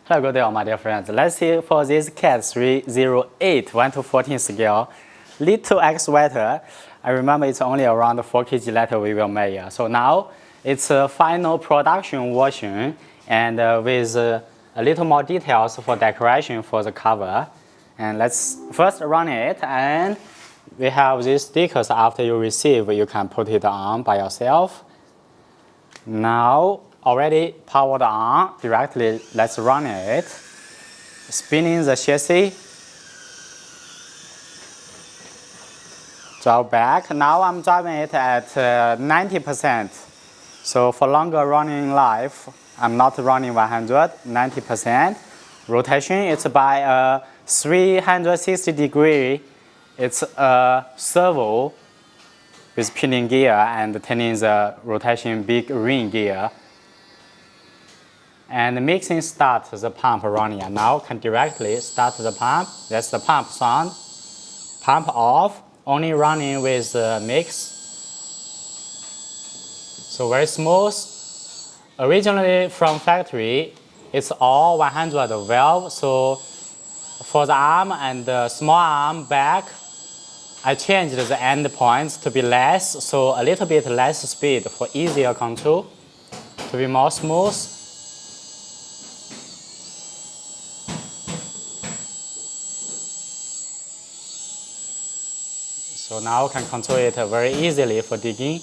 Hello, good day, my dear friends. Let's see for this CAT 308 1 to 14 scale little excavator. I remember it's only around 4 kg later we will make. So now it's a final production version and with a little more details for decoration for the cover. And let's first run it, and we have these stickers. After you receive, you can put it on by yourself. Now already powered on directly, let's run it. Spinning the chassis. Drive back. Now I'm driving it at 90%. So for longer running life, I'm not running 100, 90%. Rotation, it's by a 360 degree. It's a servo with pinning gear and turning the rotation big ring gear. And mixing start the pump running. Now can directly start the pump. That's the pump sound. Pump off, only running with the mix. So very smooth. Originally from factory, it's all 100 valve. So for the arm and the small arm back, I changed the end points to be less, so a little bit less speed for easier control, to be more smooth. So now I can control it very easily for digging.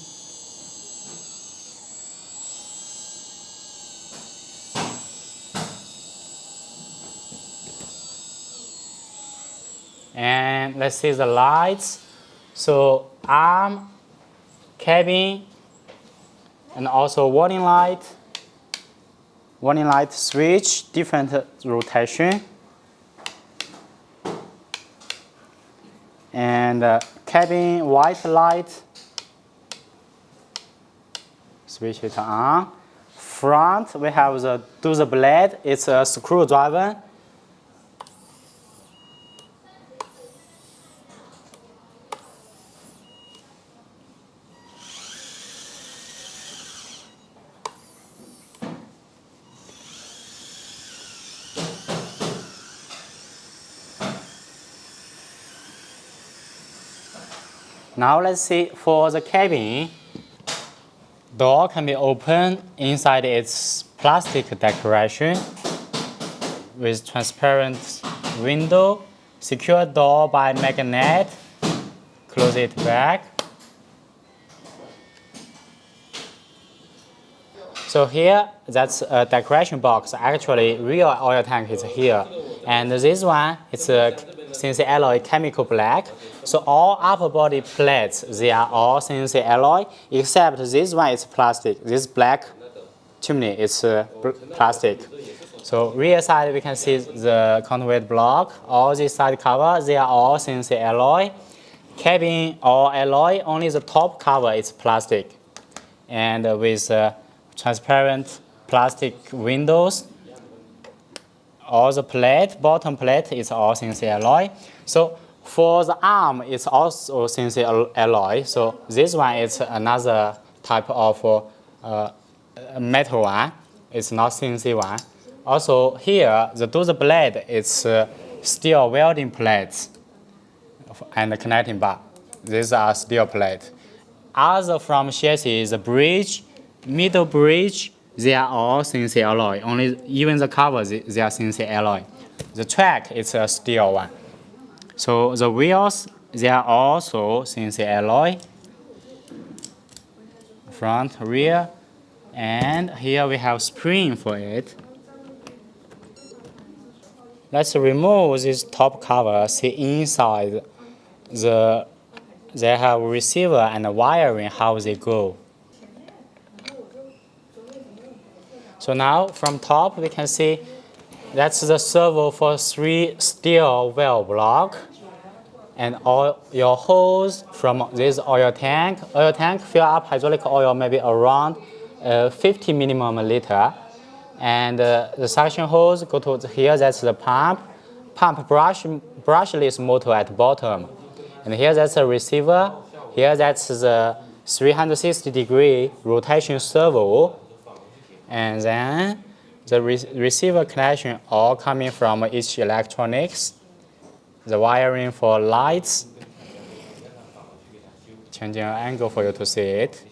And let's see the lights. So arm, cabin, and also warning light switch, different rotation. And cabin white light, switch it on. Front, we have the blade, it's a screwdriver. Now let's see for the cabin. Door can be opened. Inside it's plastic decoration with transparent window. Secure door by magnet. Close it back. So here, that's a decoration box. Actually, real oil tank is here. And this one, it's a CNC alloy chemical black. So all upper body plates, they are all CNC alloy, except this one is plastic. This black chimney is plastic. So rear side, we can see the counterweight block. All this side cover, they are all CNC alloy. Cabin, all alloy, only the top cover is plastic. And with transparent plastic windows. All the plate, bottom plate is all CNC alloy. So for the arm, it's also CNC alloy. So this one is another type of metal one. It's not CNC one. Also here, the blade is steel welding plates and connecting bar. These are steel plates. Other from chassis is the bridge, middle bridge. They are all CNC alloy. Only even the covers, they are CNC alloy. The track is a steel one. So the wheels, they are also CNC alloy. Front, rear, and here we have spring for it. Let's remove this top cover. See inside, they have receiver and wiring, how they go. So now from top we can see that's the servo for 3 steel valve block, and all your hose from this oil tank. Oil tank fill up hydraulic oil maybe around 50 minimum liter, and the suction hose go to here. That's the pump brushless motor at the bottom, and here that's a receiver. Here that's the 360 degree rotation servo. And then The receiver connection all coming from each electronics. The wiring for lights. Changing angle for you to see it.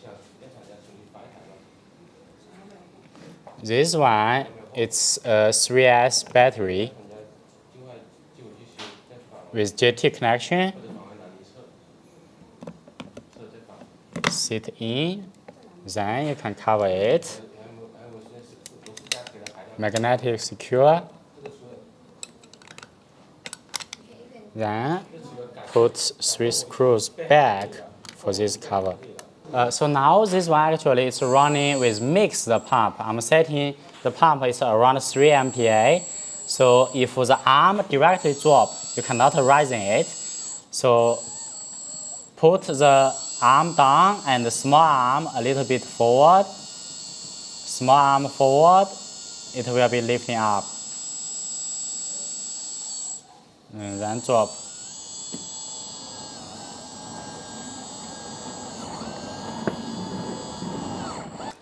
This one, it's a 3S battery with JT connection. Sit in, then you can cover it. Magnetic secure. Then put 3 screws back for this cover. So now this one actually is running with mixed pump. I'm setting the pump is around 3 MPa. So if the arm directly drop, you cannot raising it. So put the arm down and the small arm a little bit forward. Small arm forward, it will be lifting up. And then drop.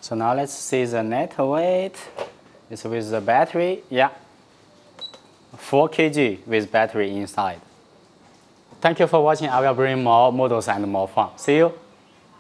So now let's see the net weight. It's with the battery, yeah. 4 kg with battery inside. Thank you for watching. I will bring more models and more fun. See you.